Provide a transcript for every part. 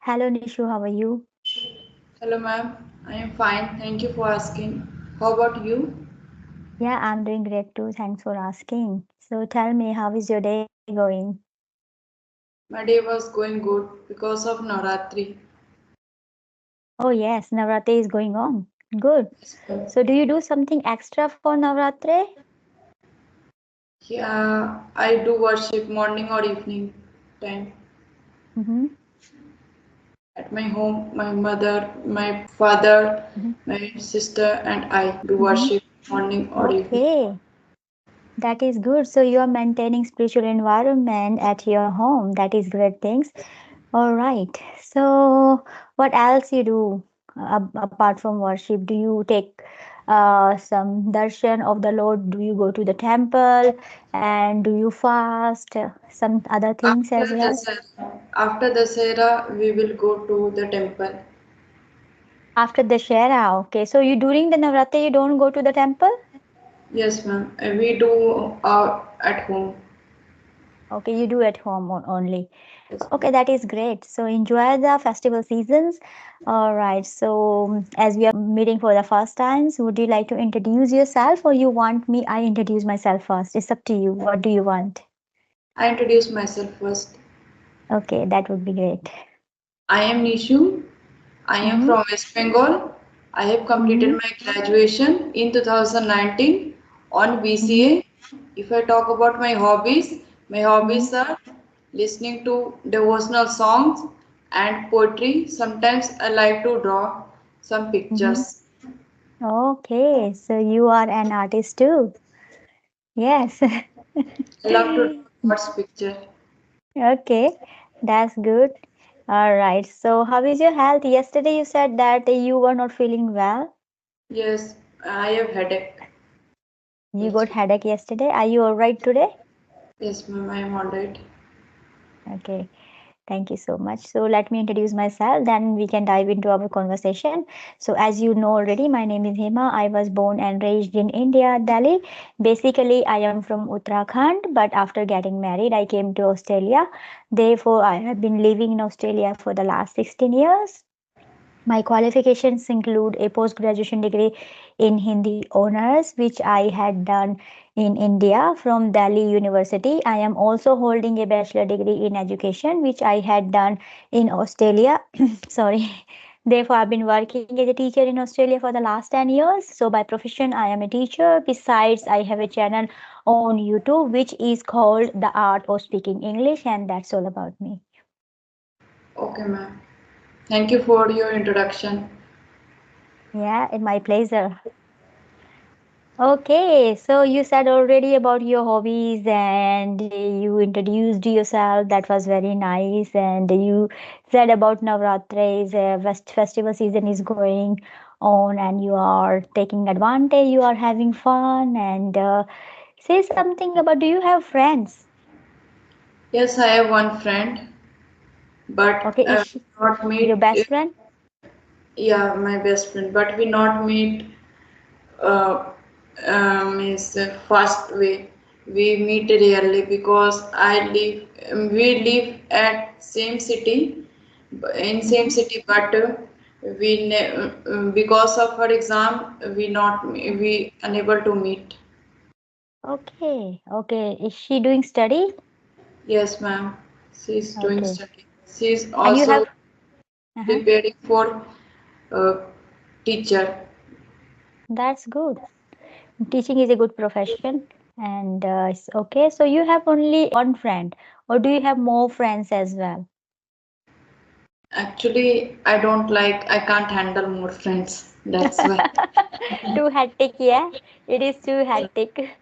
Hello Nishu, how are you? Hello, ma'am. I am fine. Thank you for asking. How about you? Yeah, I'm doing great too. Thanks for asking. So tell me, how is your day going? My day was going good because of Navratri. Oh yes, Navratri is going on. Good. Yes, ma'am. So do you do something extra for Navratri? Yeah, I do worship morning or evening time Mm-hmm. at my home. My mother, my father, Mm-hmm. my sister, and I do Mm-hmm. worship morning or evening. Okay, that is good. So you are maintaining spiritual environment at your home. That is great things. All right. So, what else you do apart from worship? Do you take some darshan of the Lord? Do you go to the temple and do you fast? Some other things After as well. after Dasera, we will go to the temple. After the Shera, okay. So you during the Navratri you don't go to the temple? Yes, ma'am. We do at home. Okay, you do at home only. Yes, Okay, ma'am. that is great. So enjoy the festival seasons. All right. So as we are meeting for the first times, would you like to introduce yourself or you want me I introduce myself first? It's up to you. What do you want? I introduce myself first. Okay, that would be great. I am Nishu. I am Mm-hmm. from West Bengal. I have completed Mm-hmm. my graduation in 2019 on Mm-hmm. BCA. If I talk about my Mm-hmm. hobbies are listening to devotional songs and poetry. Sometimes I like to draw some Mm-hmm. pictures. Okay, so you are an artist too. Yes. I love to draw God's picture. Okay, that's good. All right. So how is your health? Yesterday you said that you were not feeling well. Yes, I have headache. You That's got why. headache yesterday. Are you all right today? Yes, ma'am, I am alright. Okay, thank you so much. So let me introduce myself, then we can dive into our conversation. So as you know already, my name is Hema. I was born and raised in India, Delhi. Basically, I am from Uttarakhand, but after getting married, I came to Australia. Therefore, I have been living in Australia for the last 16 years. My qualifications include a post graduation degree in Hindi honors, which I had done in India from Delhi University. I am also holding a bachelor degree in education, which I had done in Australia. Sorry. Therefore, I've been working as a teacher in Australia for the last 10 years. So, by profession, I am a teacher. Besides, I have a channel on YouTube, which is called The Art of Speaking English, and that's all about me. Okay, ma'am. Thank you for your introduction. Yeah, it's my pleasure. Okay, so you said already about your hobbies and you introduced yourself. That was very nice. And you said about Navratris, festival season is going on and you are taking advantage, you are having fun. And say something about do you have friends? Yes, I have one friend, but Okay, is she not your meet. best friend? Yeah, my best friend, but we not meet. Uh, is fast way. We meet rarely because we live at same city, in same Mm-hmm. city, but because of her exam, we unable to meet. Okay, okay. Is she doing study? Yes, ma'am. She's doing Okay. study. She's And you also have, uh-huh, preparing for uh, teacher. that's good. Teaching is a good profession and it's okay. So you have only one friend or do you have more friends as well? Actually, I can't handle more friends. That's why. Too hectic, yeah. It is too hectic.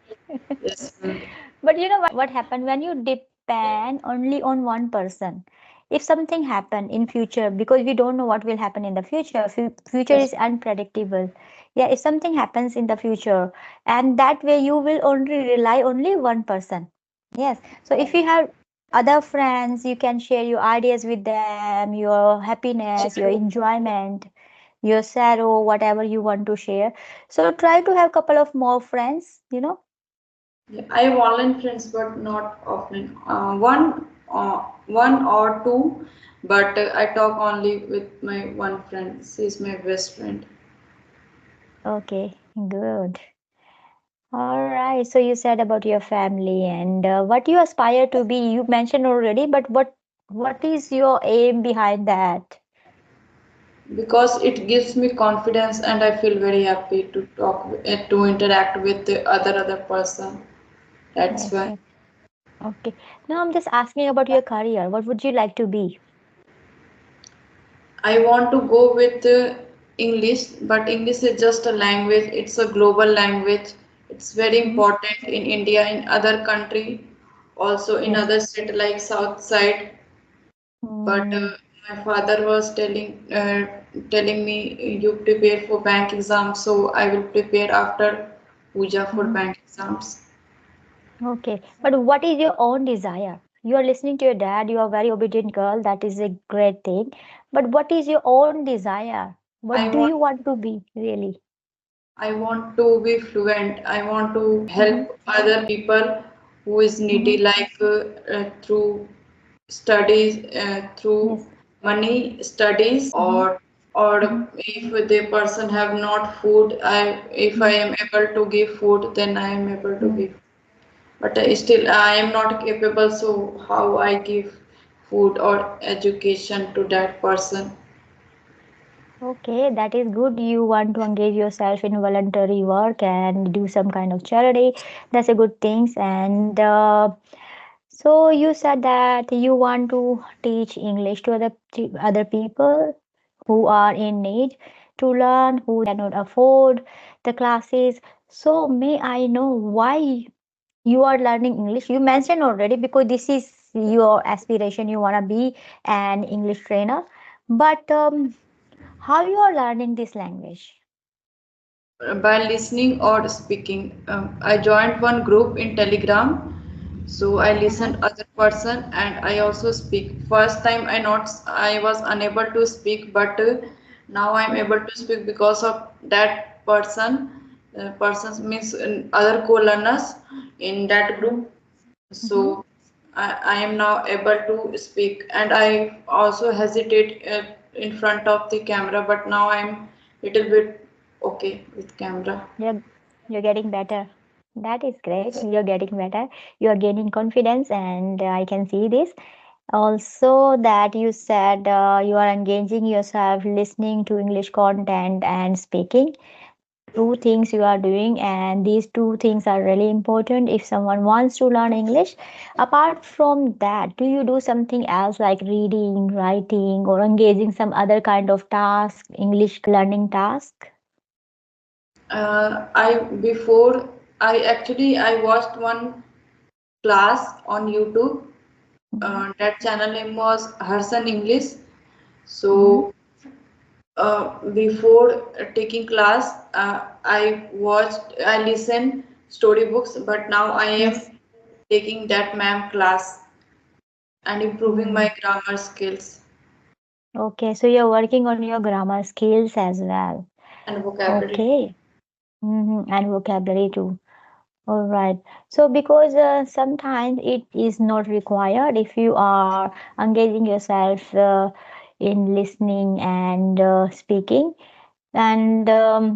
Yes, ma'am. But you know what happened when you depend only on one person? If something happen in future, because we don't know what will happen in the future, future Yes, is unpredictable. Yeah, if something happens in the future, and that way you will only rely only one person. Yes. So if you have other friends, you can share your ideas with them, your happiness, your enjoyment, your sorrow, whatever you want to share. So try to have couple of more friends, you know. yeah, I have online friends, but not offline. One one or two, but I talk only with my one friend. She's my best friend. Okay, good. All right. So you said about your family and what you aspire to be. You mentioned already, but what is your aim behind that? Because it gives me confidence and I feel very happy to to interact with the other person. That's Yes, why. yes. Okay. Now I'm just asking about your career. What would you like to be? I want to go with English, but English is just a language. It's a global language. It's very Hmm. important in India, in other country, also in Yes. other state like south side. But Hmm. my father was telling me you prepare for bank exams, so I will prepare after puja for Hmm. bank exams. Okay. But what is your own desire? You are listening to your dad. You are a very obedient girl. That is a great thing. But what is your own desire? What I do want you want to be really? I want to be fluent. I want to Mm-hmm. help other people who is Mm-hmm. needy, like through studies, through Yes. money, studies, Mm-hmm. or Mm-hmm. if the person have not food, if I am able to give food, then I am able to Mm-hmm. give. But still, I am not capable. So how I give food or education to that person? Okay, that is good. You want to engage yourself in voluntary work and do some kind of charity. That's a good thing. And so you said that you want to teach English to other people who are in need to learn, who they cannot afford the classes. So may I know why you are learning English? You mentioned already because this is your aspiration. You want to be an English trainer. But how you are learning this language? By listening or speaking. I joined one group in Telegram, so I Uh-huh. listened other person and I also speak. First time I was unable to speak, but now I'm Mm-hmm. able to speak because of that person. Persons means other co-learners in that Mm-hmm. group. Mm-hmm. So I am now able to speak, and I also hesitate in front of the camera, but now I'm little bit okay with camera. You're, you're getting better. That is great. You're getting better. You're gaining confidence, and I can see this. Also, that you said you are engaging yourself, listening to English content and speaking. Two things you are doing, and these two things are really important if someone wants to learn English. Apart from that, do you do something else like reading, writing, or engaging some other kind of task, English learning task? I before I watched one class on YouTube. Mm-hmm. That channel name was Harsan English. Mm-hmm. So before taking class, I listened storybooks, but now I Yes. am taking that ma'am class and improving Mm. my grammar skills Okay, so you're working on your grammar skills as well. and vocabulary. Okay. And vocabulary too. All right. So, because sometimes it is not required if you are engaging yourself in listening and speaking. And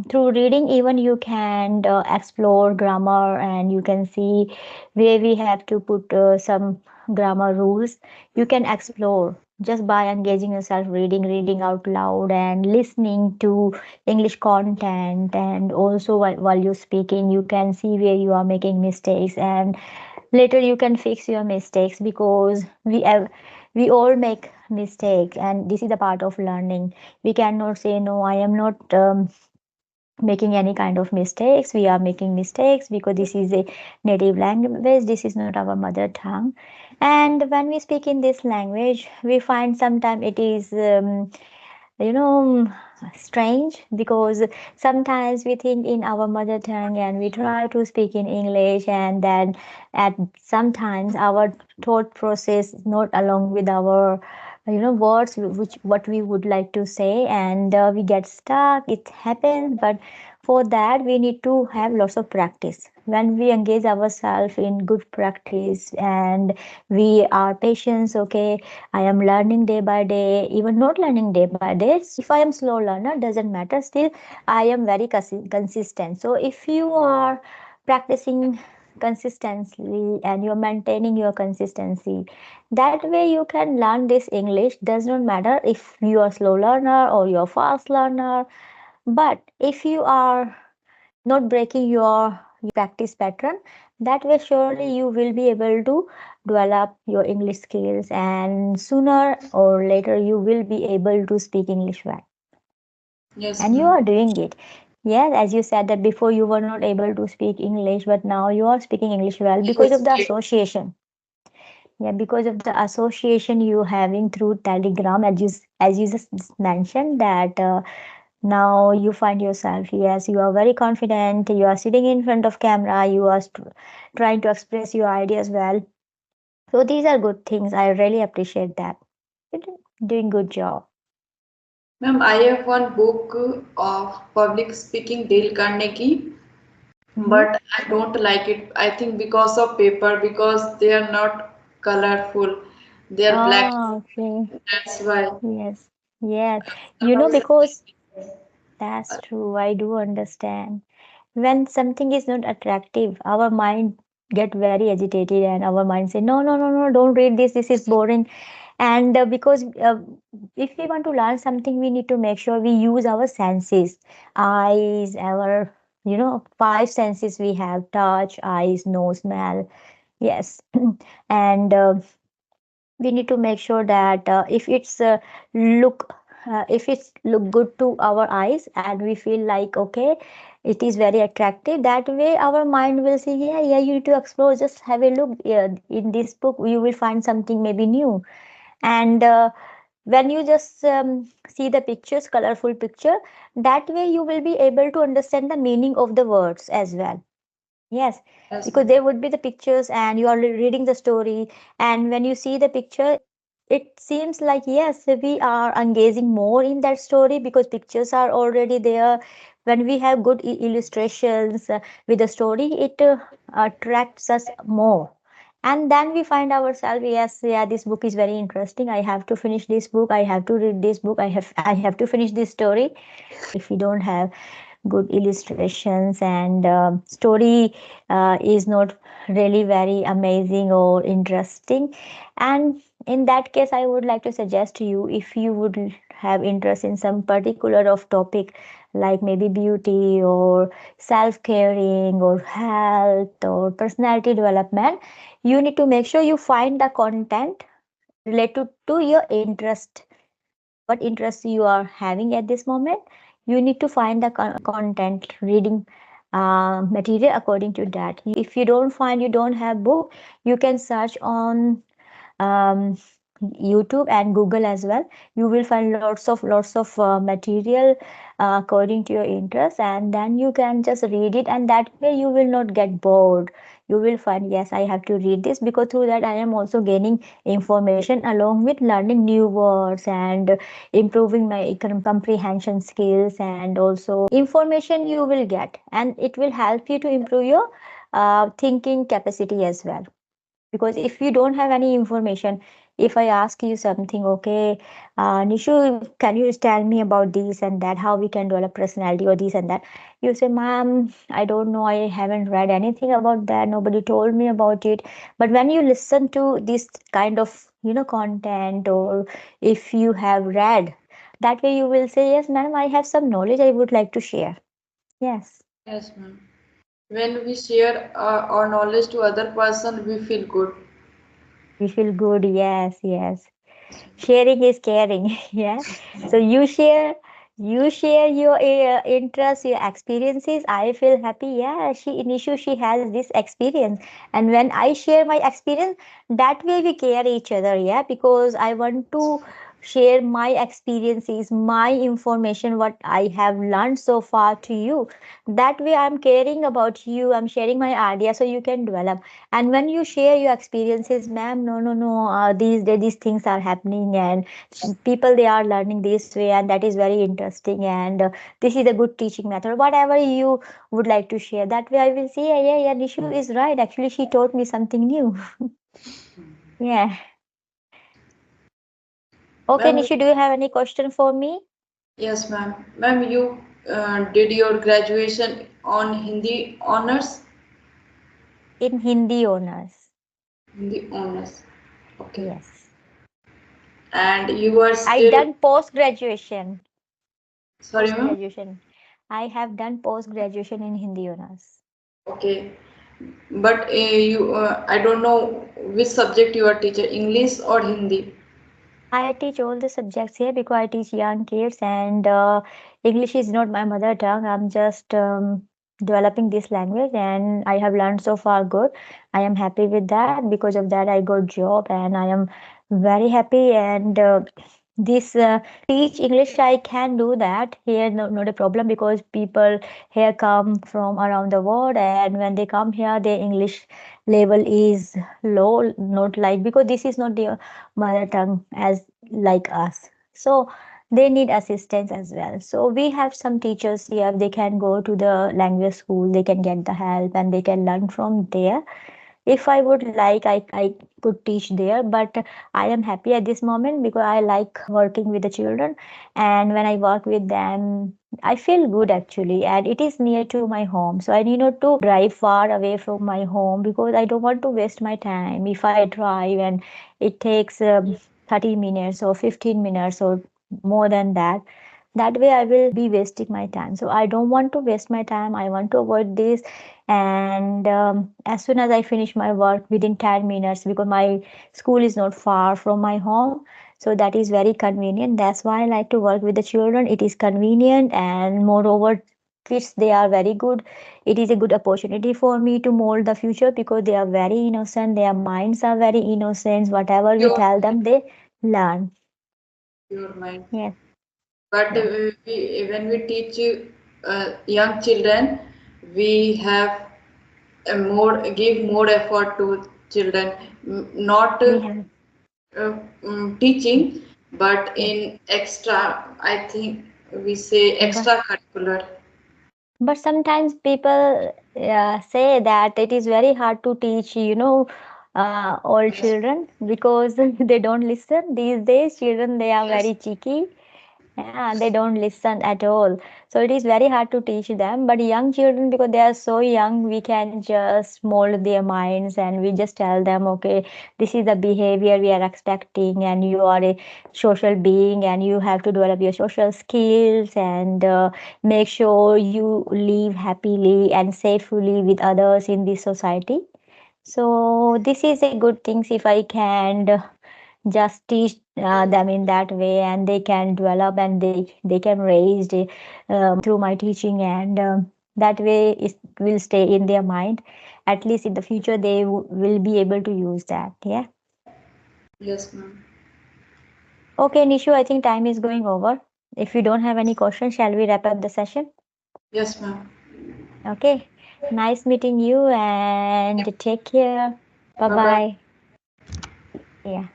through reading, even you can explore grammar and you can see where we have to put some grammar rules. You can explore just by engaging yourself, reading out loud and listening to English content. And also, while you're speaking, you can see where you are making mistakes. And later, you can fix your mistakes because we all make mistakes, and this is a part of learning. We cannot say no, I am not making any kind of mistakes. We are making mistakes because this is a native language, this is not our mother tongue. And when we speak in this language, we find sometimes it is you know strange because sometimes we think in our mother tongue and we try to speak in English, and then at sometimes our thought process not along with our words which what we would like to say, and we get stuck. It happens, but for that we need to have lots of practice. When we engage ourselves in good practice and we are patient, okay, I am learning day by day, even not learning day by day. If I am slow learner, doesn't matter. Still, I am very consistent. So if you are practicing consistently and you're maintaining your consistency, that way you can learn this English. Does not matter if you are slow learner or you're fast learner. But if you are not breaking your practice pattern, that way surely you will be able to develop your English skills, and sooner or later you will be able to speak English well. Yes, And you ma'am. are doing it. Yes, as you said that before you were not able to speak English, but now you are speaking English well because of Yes, the association. Yeah, because of the association you having through Telegram, as you just mentioned that now you find yourself, yes, you are very confident, you are sitting in front of camera, you are trying to express your ideas well. So these are good things. I really appreciate that. You're doing good job. ma'am, I have one book of public speaking, Dale Carnegie, Mm-hmm. but I don't like it. I think because of paper, because they are not colorful, they are black. Oh, okay. That's why. Yes. Yes. Otherwise, Because that's true. I do understand. When something is not attractive, our mind get very agitated and our mind say, no, no, no, no, don't read this. This is boring. And because if we want to learn something, we need to make sure we use our senses, eyes, our five senses we have: touch, eyes, nose, smell. Yes. And we need to make sure that look if it's look good to our eyes and we feel like okay, it is very attractive, that way our mind will say, yeah, yeah, you need to explore, just have a look. In this book you will find something maybe new. And when you just see the pictures, colorful picture, that way you will be able to understand the meaning of the words as well. Yes, yes, because there would be the pictures and you are reading the story, and when you see the picture, it seems like yes, we are engaging more in that story because pictures are already there. When we have good illustrations with the story, it attracts us more. And then we find ourselves, yes, yeah, this book is very interesting. I have to finish this book. I have to read this book. I have to finish this story. If we don't have good illustrations and story is not really very amazing or interesting, and in that case I would like to suggest to you, if you would have interest in some particular of topic, like maybe beauty or self caring or health or personality development, you need to make sure you find the content related to your interest, what interest you are having at this moment. You need to find the content reading material according to that. If you don't find, you don't have book, you can search on um, YouTube and Google as well. You will find lots of material according to your interest, and then you can just read it, and that way you will not get bored. You will find, yes, I have to read this because through that I am also gaining information along with learning new words and improving my comprehension skills, and also information you will get, and it will help you to improve your thinking capacity as well. Because if you don't have any information, if I ask you something, okay, Nishu, can you tell me about this and that, how we can develop personality or this and that, you say, ma'am, I don't know, I haven't read anything about that, nobody told me about it. But when you listen to this kind of content, or if you have read, that way you will say, yes madam, I have some knowledge I would like to share. Yes, yes, ma'am. When we share our knowledge to other person, we feel good. we feel good. Yes, yes. Yes, ma'am. Sharing is caring. Yeah. So you share your interests, your experiences. I feel happy. Yeah, she has this experience, and when I share my experience, that way we care each other. Yeah, because I want to share my experiences, my information, what I have learned so far to you. That way, I'm caring about you. I'm sharing my idea so you can develop. And when you share your experiences, ma'am, no, no, no, these days these things are happening, and people they are learning this way, and that is very interesting. And this is a good teaching method. Whatever you would like to share, that way I will see. Yeah, yeah, yeah. Nishu is right. Actually, she taught me something new. Yeah. Okay, Ma'am, Nishu, do you have any question for me? yes, ma'am. Ma'am, you did your graduation on Hindi honors? In Hindi honors. Hindi honors. Okay. Yes. And you are I still, done post graduation. sorry, Post ma'am? graduation. I have done post graduation in Hindi honors. Okay. But I don't know which subject you are teacher, English or Hindi? I teach all the subjects here because I teach young kids, and English is not my mother tongue. I'm just developing this language, and I have learned so far good. I am happy with that. Because of that, I got job, and I am very happy. And this teach English, I can do that here. No, not a problem because people here come from around the world, and when they come here, their English level is low. Not like because this is not the mother tongue as like us, so they need assistance as well. So we have some teachers here, they can go to the language school, they can get the help and they can learn from there. If I would like, I could teach there, but I am happy at this moment because I like working with the children. And when I work with them, I feel good actually. And it is near to my home. So I need not to drive far away from my home because I don't want to waste my time. If I drive and it takes 30 minutes or 15 minutes or more than that, that way I will be wasting my time. So I don't want to waste my time. I want to avoid this. And as soon as I finish my work within 10 minutes, because my school is not far from my home, so that is very convenient. That's why I like to work with the children. It is convenient, and moreover, kids they are very good. It is a good opportunity for me to mold the future because they are very innocent, their minds are very innocent. Whatever we Pure, tell them, they learn. pure mind. Yes, But yes, when we teach young children, we have a more give more effort to children, not we have. teaching, but Yes. in extra. I think we say But extracurricular. But sometimes people say that it is very hard to teach, all Yes, children because they don't listen. These days, children, they are yes, very cheeky. Yeah, they don't listen at all. So it is very hard to teach them. But young children, because they are so young, we can just mold their minds and we just tell them, okay, this is the behavior we are expecting, and you are a social being and you have to develop your social skills and make sure you live happily and safely with others in this society. So this is a good thing if I can just teach them in that way, and they can develop and they can raise through my teaching, and that way it will stay in their mind. At least in the future they will be able to use that. Yeah. yes, ma'am. Okay, Nishu, I think time is going over. If you don't have any questions, shall we wrap up the session? Yes, ma'am. Okay, nice meeting you and take care. Bye Bye bye. bye. Yeah.